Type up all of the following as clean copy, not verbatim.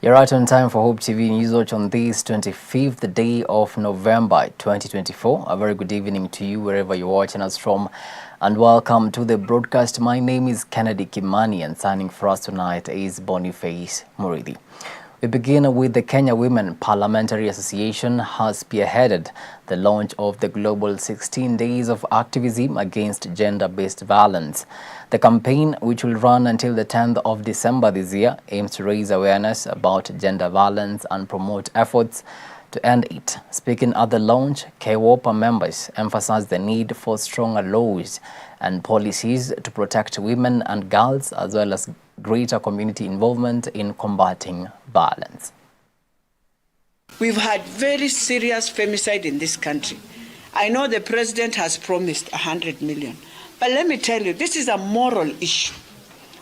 You're right on time for Hope TV Newswatch on this 25th day of November 2024. A very good evening to you wherever you're watching us from, and welcome to the broadcast. My name is Kimani, and signing for us tonight is 25th Nov. We begin with the Kenya Women Parliamentary Association has spearheaded the launch of the global 16 days of activism against gender-based violence. The campaign, which will run until the 10th of December this year, aims to raise awareness about gender violence and promote efforts to end it. Speaking at the launch, KWOPA members emphasized the need for stronger laws and policies to protect women and girls, as well as greater community involvement in combating violence. We've had very serious femicide in this country. I know the president has promised 100 million, but let me tell you, this is a moral issue.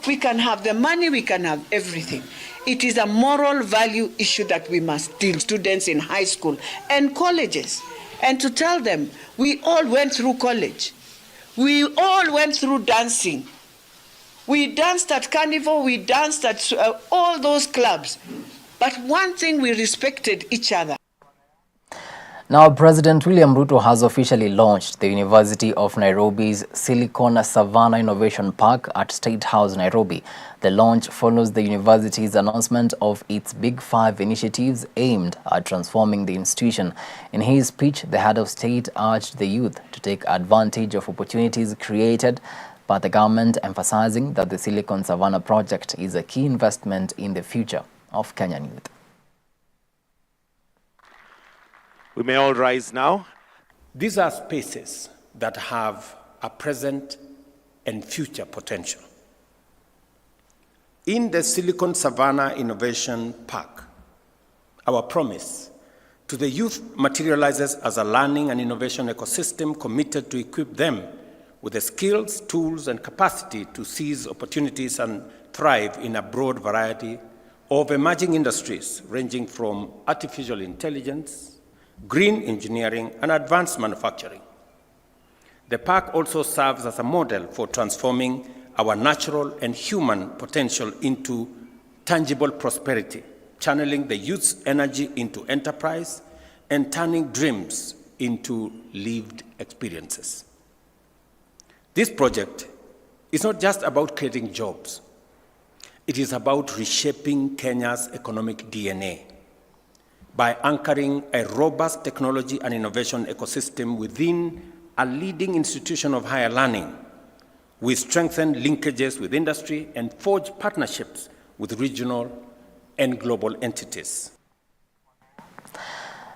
We can have the money, we can have everything. It is a moral value issue that we must deal with students in high school and colleges, and to tell them we all went through college. We all went through dancing. We danced at Carnival, we danced at all those clubs. But one thing, we respected each other. Now, President William Ruto has officially launched the University of Nairobi's Silicon Savannah Innovation Park at State House, Nairobi. The launch follows the university's announcement of its Big Five initiatives aimed at transforming the institution. In his speech, the head of state urged the youth to take advantage of opportunities created by the government, emphasizing that the Silicon Savannah project is a key investment in the future of Kenyan youth. We may all rise now. These are spaces that have a present and future potential. In the Silicon Savannah Innovation Park, our promise to the youth materializes as a learning and innovation ecosystem committed to equip them with the skills, tools, and capacity to seize opportunities and thrive in a broad variety of emerging industries ranging from artificial intelligence, green engineering, and advanced manufacturing. The park also serves as a model for transforming our natural and human potential into tangible prosperity, channeling the youth's energy into enterprise and turning dreams into lived experiences. This project is not just about creating jobs. It is about reshaping Kenya's economic DNA by anchoring a robust technology and innovation ecosystem within a leading institution of higher learning. We strengthen linkages with industry and forge partnerships with regional and global entities.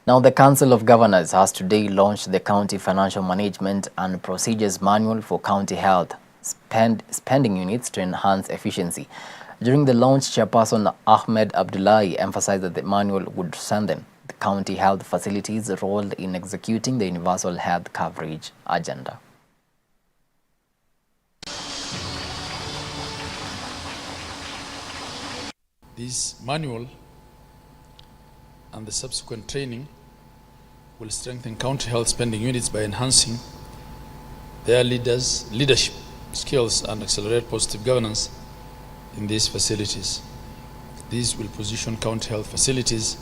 Now, the Council of Governors has today launched the County Financial Management and Procedures Manual for county health spending units to enhance efficiency. During the launch, Chairperson Ahmed Abdullahi emphasized that the manual would strengthen the county health facilities' role in executing the universal health coverage agenda. This manual and the subsequent training will strengthen county health spending units by enhancing their leadership skills and accelerate positive governance in these facilities. These will position county health facilities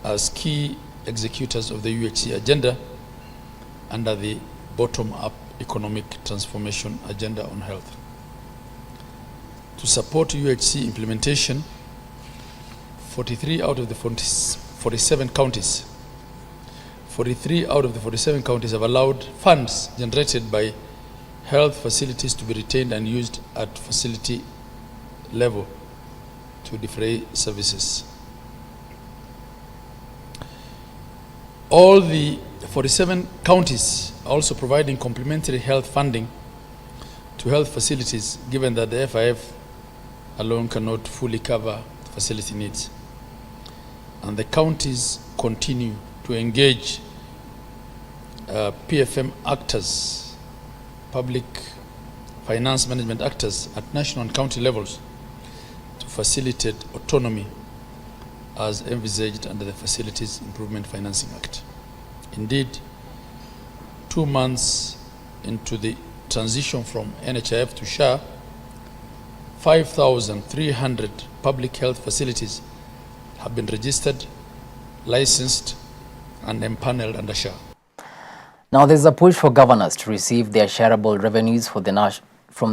as key executors of the UHC agenda under the bottom-up economic transformation agenda on health. To support UHC implementation, 43 out of the 47 counties have allowed funds generated by health facilities to be retained and used at facility level to defray services. All the 47 counties are also providing complementary health funding to health facilities, given that the FIF alone cannot fully cover facility needs. And the counties continue to engage PFM actors, public finance management actors at national and county levels to facilitate autonomy as envisaged under the Facilities Improvement Financing Act. Indeed, 2 months into the transition from NHIF to SHA, 5,300 public health facilities have been registered, licensed, and empaneled under SHA. Now, there's a push for governors to receive their shareable revenues from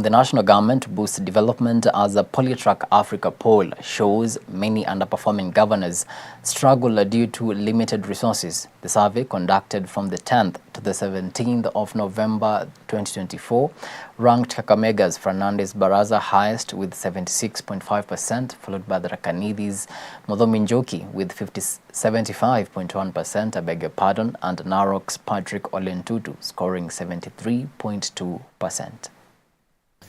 the national government to boost development, as a Polytrack Africa poll shows many underperforming governors struggle due to limited resources. The survey, conducted from the 10th to the 17th of November 2024, ranked Kakameg's Fernandez Baraza highest with 76.5%, followed by the Rakanidhi's Muthomi Njuki with 75.1%, I beg your pardon, and Narok's Patrick Ole Ntutu scoring 73.2%.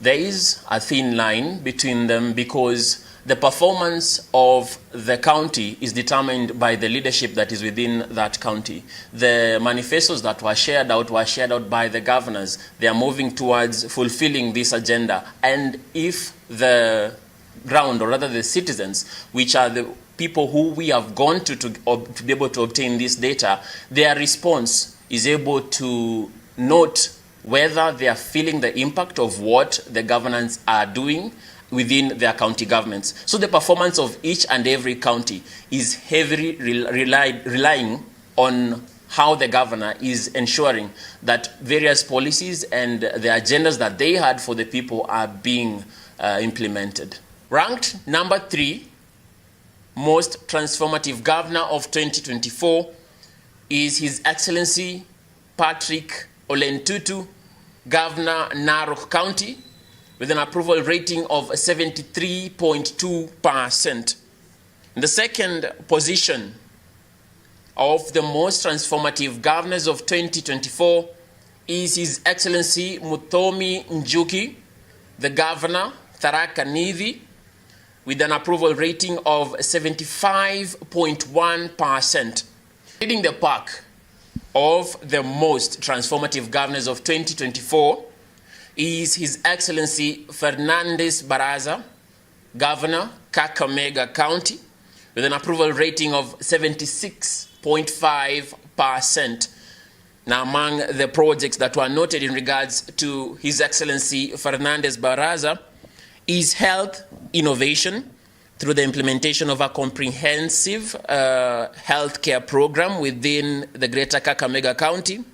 There is a thin line between them because the performance of the county is determined by the leadership that is within that county. The manifestos that were shared out by the governors. They are moving towards fulfilling this agenda. And if the ground, or rather the citizens, which are the people who we have gone to be able to obtain this data, their response is able to note whether they are feeling the impact of what the governments are doing within their county governments. So the performance of each and every county is heavily relying on how the governor is ensuring that various policies and the agendas that they had for the people are being implemented. Ranked number 3, most transformative governor of 2024 is His Excellency Patrick Ole Ntutu, Governor Narok County, with an approval rating of 73.2%. In the second position of the most transformative governors of 2024 is His Excellency Muthomi Njuki, the Governor, Tharaka Nithi, with an approval rating of 75.1%. Leading the pack of the most transformative governors of 2024 is His Excellency Fernandez Baraza, Governor, Kakamega County, with an approval rating of 76.5%. Now, among the projects that were noted in regards to His Excellency Fernandez Baraza is health innovation through the implementation of a comprehensive healthcare program within the Greater Kakamega County,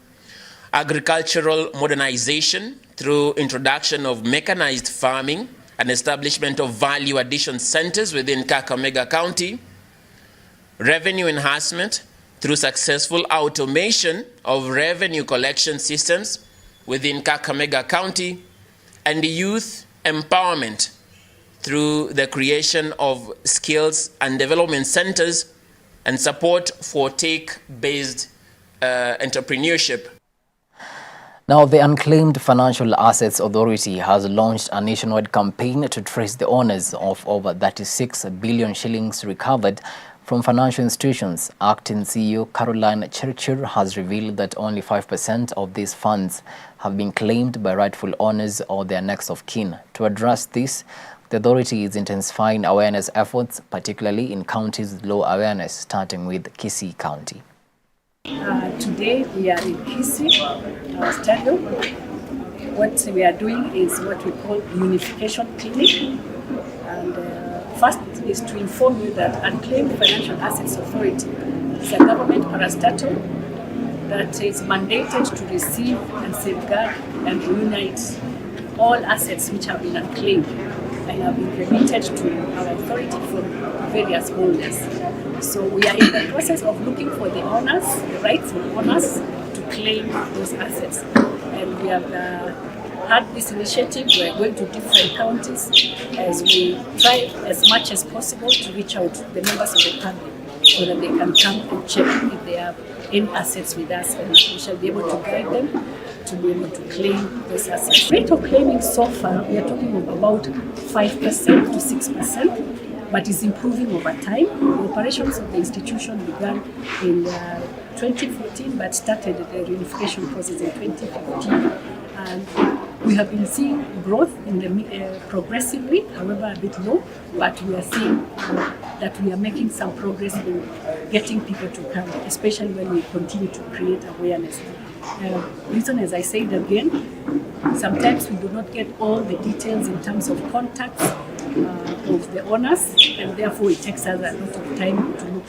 agricultural modernization through introduction of mechanized farming and establishment of value addition centers within Kakamega County, revenue enhancement through successful automation of revenue collection systems within Kakamega County, and youth empowerment through the creation of skills and development centers and support for tech-based entrepreneurship. Now, the Unclaimed Financial Assets Authority has launched a nationwide campaign to trace the owners of over 36 billion shillings recovered from financial institutions. Acting CEO Caroline Churchill has revealed that only 5% of these funds have been claimed by rightful owners or their next of kin. To address this, the authority is intensifying awareness efforts, particularly in counties with low awareness, starting with Kisii County. Today we are in Kisii, Stadium. What we are doing is what we call unification clinic. And first is to inform you that Unclaimed Financial Assets Authority is a government parastatal that is mandated to receive and safeguard and reunite all assets which have been unclaimed and have been remitted to our authority from various holders. So we are in the process of looking for the owners, the rightful owners, to claim those assets. And we have had this initiative. We are going to different counties as we try as much as possible to reach out to the members of the public so that they can come and check if they have any assets with us, and we shall be able to guide them to be able to claim those assets. Rate of claiming so far, we are talking of about 5% to 6%, but is improving over time. The operations of the institution began in 2014, but started the reunification process in 2015. And we have been seeing growth in the progressively, however a bit low, but we are seeing that we are making some progress in getting people to come, especially when we continue to create awareness. Reason, as I said again, sometimes we do not get all the details in terms of contacts of the owners, and therefore it takes us a lot of time to look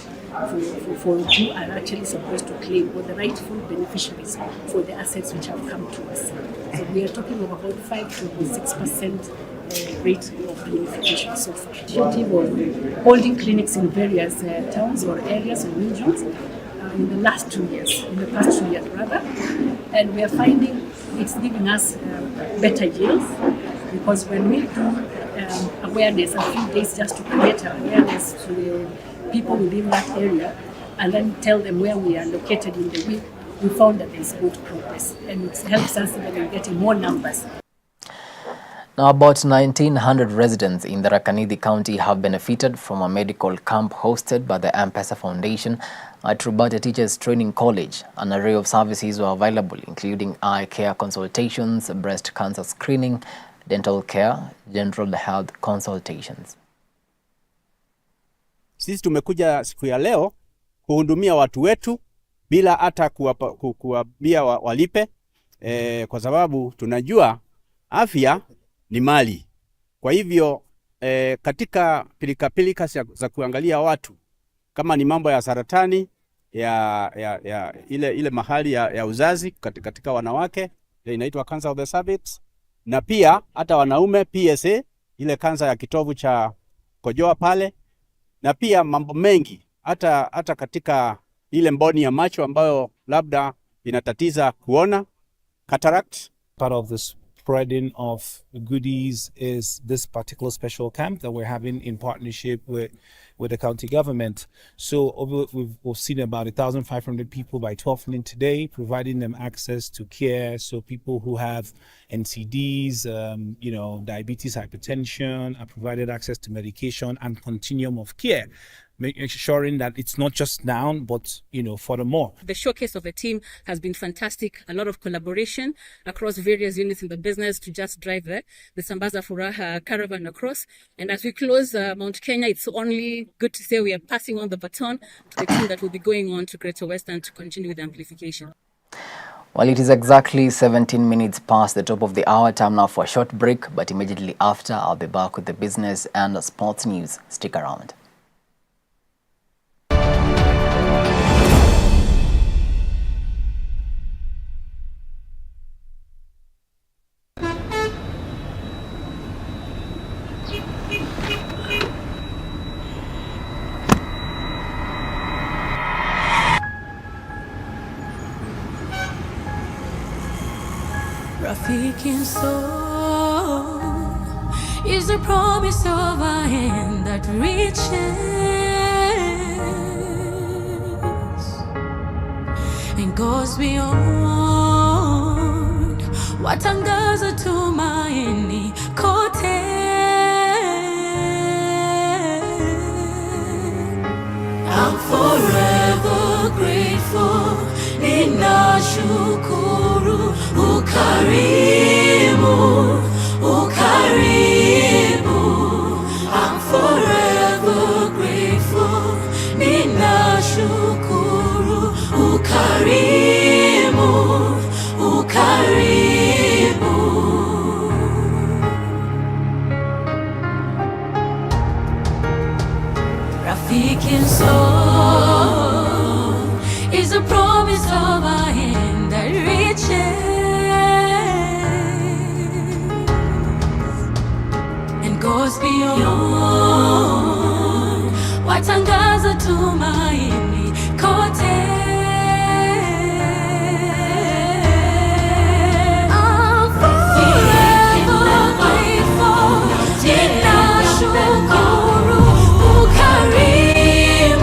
for who are actually supposed to claim, or the rightful beneficiaries for the assets which have come to us. So we are talking of about 5 to 6% rate of unification so far. Initiative of holding clinics in various towns or areas and regions in the past 2 years rather, and we are finding it's giving us better yields, because when we do awareness, a few days just to create awareness to the people within that area and then tell them where we are located in the week, we found that there is good progress, and it helps us even in getting more numbers. Now, about 1,900 residents in the Rakanidi County have benefited from a medical camp hosted by the M-Pesa Foundation at Rubata Teachers Training College. An array of services were available, including eye care consultations, breast cancer screening, dental care, general health consultations. Sisi tumekuja siku ya leo kuhudumia watu wetu bila hata kuwaambia walipe, kwa sababu tunajua afya ni mali. Kwa hivyo katika pilika za kuangalia watu, kama ni mambo ya saratani ile mahali ya uzazi katika wanawake inaitwa cancer of the cervix, na pia hata wanaume PSA, ile kansa ya kitovu cha kojoa pale, na pia mambo mengi hata katika ile mboni ya macho ambayo labda inatatiza kuona, cataract. Part of this spreading of goodies is this particular special camp that we're having in partnership with the county government. So we've seen about 1,500 people by 12 noon today, providing them access to care. So people who have NCDs, diabetes, hypertension, are provided access to medication and continuum of care, ensuring that it's not just now, but furthermore. The showcase of the team has been fantastic. A lot of collaboration across various units in the business to just drive the Sambaza Furaha caravan across. And as we close Mount Kenya, it's only good to say we are passing on the baton to the team that will be going on to Greater Western to continue with the amplification. Well, it is exactly 17 minutes past the top of the hour. Time now for a short break, but immediately after, I'll be back with the business and sports news. Stick around. Rafiki soul is the promise of a hand that reaches and goes beyond what angaza tumaini kote. I'm forever grateful. Ninashukuru ukarimu, ukarimu. I'm forever grateful. Ninashukuru ukarimu, ukarimu. Rafiki soul is a promise of a hand that reaches and goes beyond watangaza tumaini kote. I'm forever grateful. Ninashukuru ukarimu,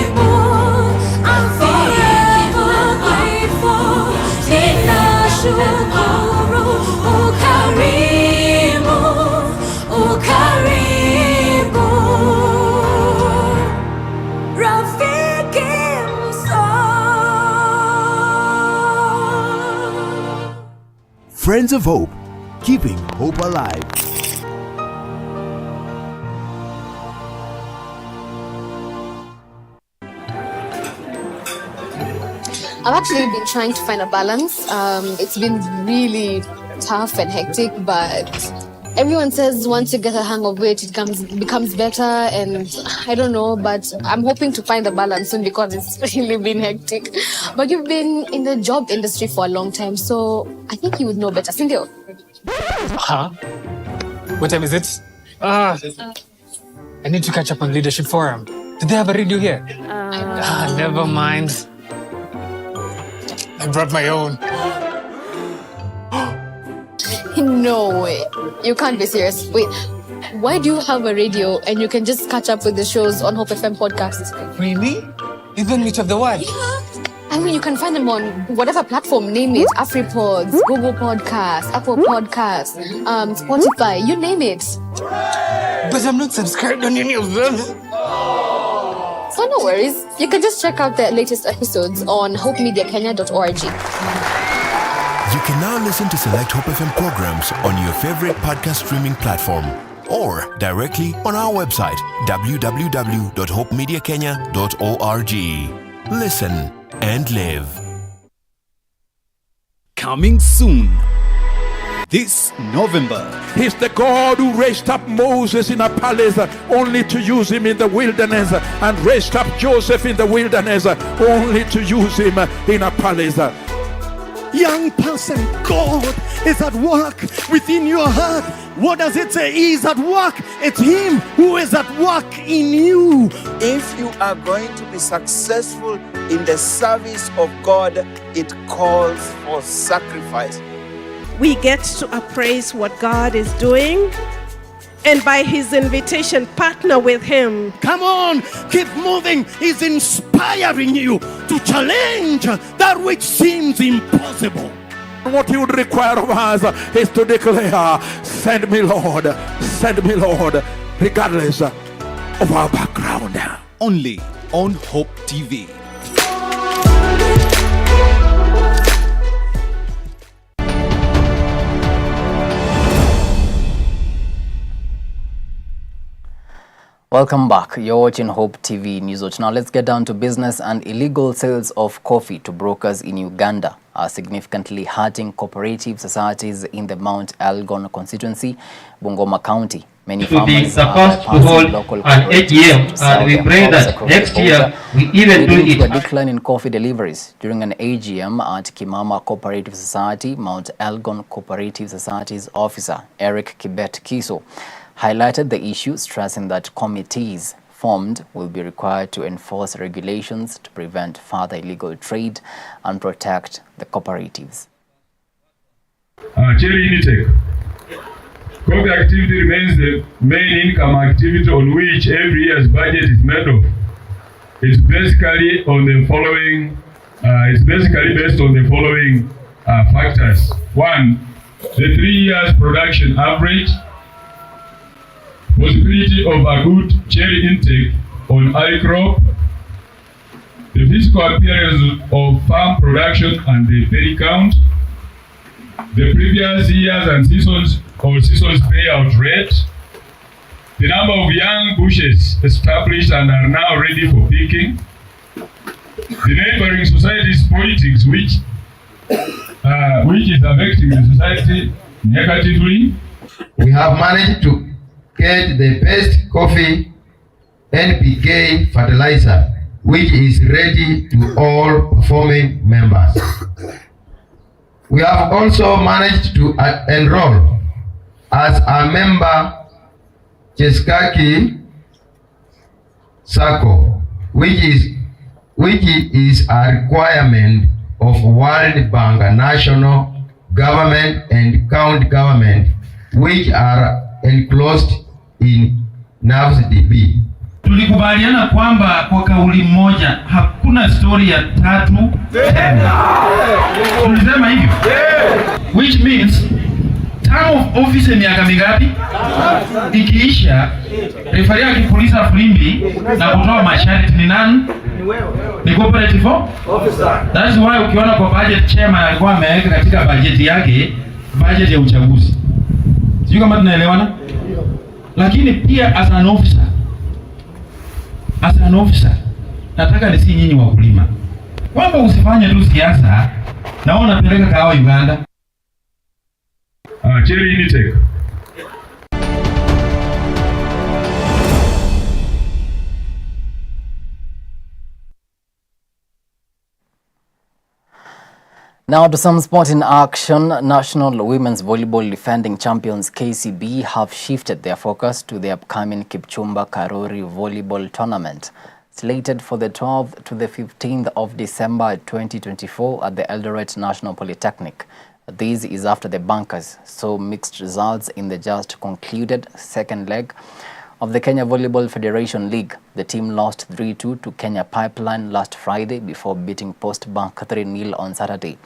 ukarimu. I'm forever grateful. Ninashukuru ukarimu, ukarimu. Rafiki msoul. Friends of Hope, keeping hope alive. I've actually been trying to find a balance. It's been really tough and hectic, but Everyone says once you get a hang of it, it becomes better, and I don't know, but I'm hoping to find the balance soon because it's really been hectic. But you've been in the job industry for a long time, so I think you would know better. Cynthia? Huh? What time is it? I need to catch up on Leadership Forum. Do they have a radio here? Never mind. I brought my own. No way. You can't be serious. Wait, why do you have a radio and you can just catch up with the shows on Hope FM podcasts? Really? Even Meet of the One? Yeah. I mean, you can find them on whatever platform, name it. AfriPods, Google Podcasts, Apple Podcasts, Spotify, you name it. But I'm not subscribed on any of them. So no worries. You can just check out the latest episodes on hopemediakenya.org. You can now listen to select Hope FM programs on your favorite podcast streaming platform or directly on our website www.hopemediakenya.org. Listen and live. Coming soon. This November. He's the God who raised up Moses in a palace only to use him in the wilderness, and raised up Joseph in the wilderness only to use him in a palace. Young person, God is at work within your heart. What does it say? He is at work. It's Him who is at work in you. If you are going to be successful in the service of God, it calls for sacrifice. We get to appraise what God is doing, and by His invitation, partner with Him. Come on, keep moving. He's inspiring you to challenge that which seems impossible. What He would require of us is to declare, send me Lord, regardless of our background. Only on Hope TV. Welcome back. You're watching Hope TV Newswatch. Now let's get down to business. And illegal sales of coffee to brokers in Uganda are significantly hurting cooperative societies in the Mount Elgon constituency, Bungoma County. Many farmers are passing local cooperatives and we pray that next year we even do it. A decline in coffee deliveries during an AGM at Kimama Cooperative Society. Mount Elgon Cooperative Society's officer Eric Kibet Kiso highlighted the issue, stressing that committees formed will be required to enforce regulations to prevent further illegal trade and protect the cooperatives. Coffee activity remains the main income activity on which every year's budget is made of. It's basically on the following. It's basically based on the following factors. One, the 3 years production average, possibility of a good cherry intake on eye crop, the physical appearance of farm production and the berry count, the previous years and seasons or seasons payout rate, the number of young bushes established and are now ready for picking, the neighboring society's politics which is affecting the society negatively. We have managed to get the best coffee NPK fertilizer, which is ready to all performing members. We have also managed to enroll as a member Cheskaki Sacco, which is a requirement of World Bank, national government and county government, which are enclosed in NAVSDB. Tulikubaliana kwamba kwa kauli moja hakuna story ya tatu tena. Tulisema hivyo. Which means term of office miaka mingapi? Ikiisha referee akipuliza filimbi na kutoa masharti ni nani? Ni cooperative officer. That's why ukiona kwa budget chairman alikuwa ameweka katika budget yake budget ya uchaguzi. Sijui kama tunaelewana? Lakini pia as an officer nataka nisi nyinyi wakulima kwamba usifanye tu siasa na unapeleka kahawa Uganda. Cherry intake. Now to some sport in action. National Women's Volleyball defending champions KCB have shifted their focus to the upcoming Kipchumba Karori Volleyball Tournament, slated for the 12th to the 15th of December 2024 at the Eldoret National Polytechnic. This is after the Bankers saw mixed results in the just concluded second leg of the Kenya Volleyball Federation League. The team lost 3-2 to Kenya Pipeline last Friday before beating Post Bank 3-0 on Saturday.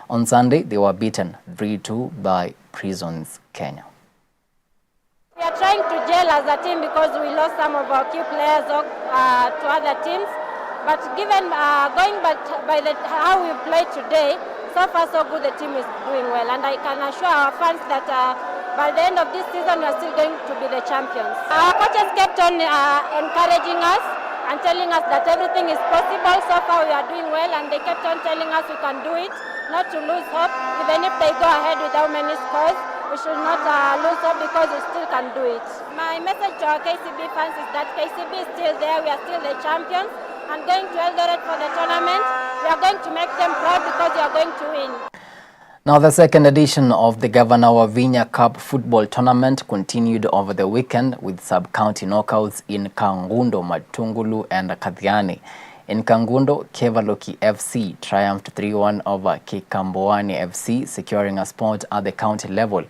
On Sunday, they were beaten 3-2 by Prisons Kenya. We are trying to gel as a team because we lost some of our key players to other teams. But given going back by how we played today, so far so good, the team is doing well. And I can assure our fans that by the end of this season, we are still going to be the champions. Our coaches kept on encouraging us and telling us that everything is possible. So far we are doing well, and they kept on telling us we can do it, not to lose hope. Even if they go ahead with how many scores, we should not lose hope because we still can do it. My message to our KCB fans is that KCB is still there, we are still the champions, and going to Eldoret for the tournament, we are going to make them proud because we are going to win. Now, the second edition of the Governor Wavinya Cup football tournament continued over the weekend with sub-county knockouts in Kangundo, Matungulu and Kathiani. In Kangundo, Kevaloki FC triumphed 3-1 over Kikamboani FC, securing a spot at the county level.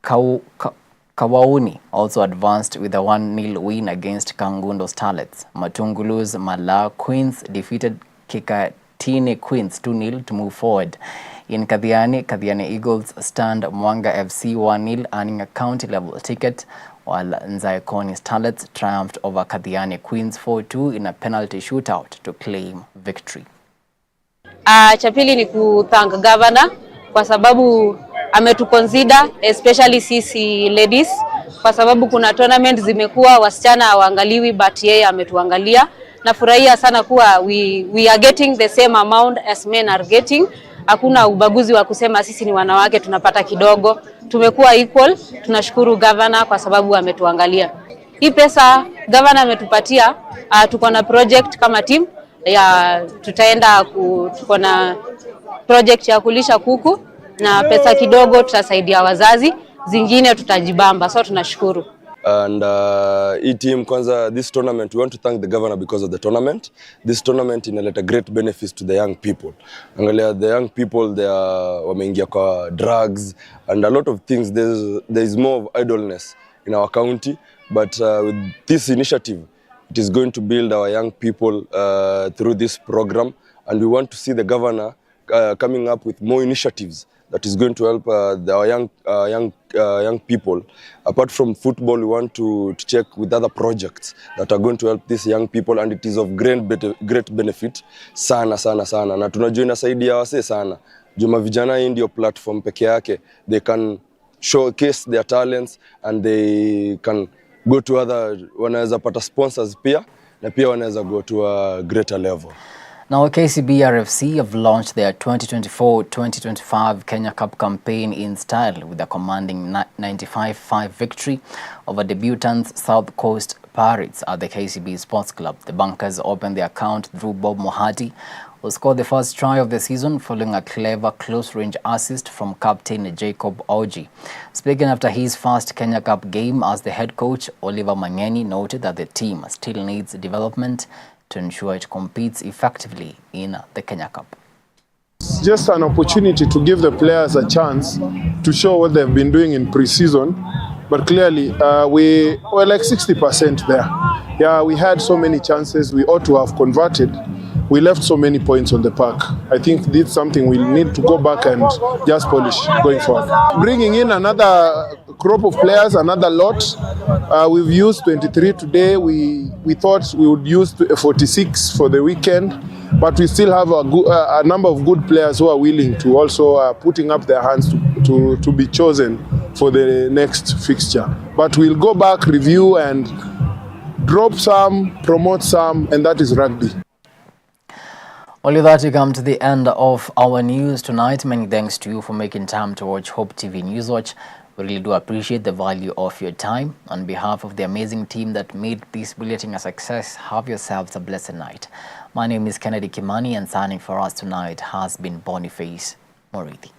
Kawauni also advanced with a 1-0 win against Kangundo Starlets. Matungulu's Mala Queens defeated Kikatini Queens 2-0 to move forward. In Kathiani Eagles stand Mwanga FC 1-0, earning a county-level ticket, while Nzaikoni Starlets triumphed over Kathiani Queens 4-2 in a penalty shootout to claim victory. Cha pili ni kuthank governor kwa sababu ametuconsider, especially sisi ladies, kwa sababu kuna tournament zimekuwa wasichana hawaangaliwi, but yeye ametuangalia. Nafurahia sana kuwa we are getting the same amount as men are getting. Hakuna ubaguzi wa kusema sisi ni wanawake tunapata kidogo. Tumekuwa equal. Tunashukuru governor kwa sababu ametuangalia. Hii pesa governor ametupatia, tuko na project kama team ya tuko na project ya kulisha kuku, na pesa kidogo tutasaidia wazazi, zingine tutajibamba. So tunashukuru. And team kwanza, this tournament, we want to thank the governor because of the tournament. This tournament inaleta great benefits to the young people. Angalia, the young people, they are wameingia kwa drugs and a lot of things. There is more of idleness in our county, but with this initiative, it is going to build our young people through this program, and we want to see the governor coming up with more initiatives that is going to help our young people. Apart from football, we want to check with other projects that are going to help these young people, and it is of great benefit sana. Na tunajua inasaidia wase sana. Juma vijana hii ndio platform peke yake. They can showcase their talents and they can go to other, wanaweza pata sponsors pia, na pia wanaweza go to a greater level. Now, KCB RFC have launched their 2024-2025 Kenya Cup campaign in style with a commanding 95-5 victory over debutants South Coast Pirates at the KCB Sports Club. The Bankers opened the account through Bob Mohati, who scored the first try of the season following a clever close-range assist from captain Jacob Oji. Speaking after his first Kenya Cup game as the head coach, Oliver Mangeni noted that the team still needs development to ensure it competes effectively in the Kenya Cup. It's just an opportunity to give the players a chance to show what they've been doing in pre-season, but clearly we were like 60% there. Yeah, we had so many chances we ought to have converted. We left so many points on the park. I think this is something we'll need to go back and just polish going forward. Bringing in another crop of players, another lot. We've used 23 today. We thought we would use 46 for the weekend, but we still have a number of good players who are willing to also putting up their hands to be chosen for the next fixture. But we'll go back, review, and drop some, promote some, and that is rugby. Only that, we come to the end of our news tonight. Many thanks to you for making time to watch Hope TV Newswatch. We really do appreciate the value of your time. On behalf of the amazing team that made this bulletin a success, have yourselves a blessed night. My name is Kimani, and signing for us tonight has been Boniface Morithi.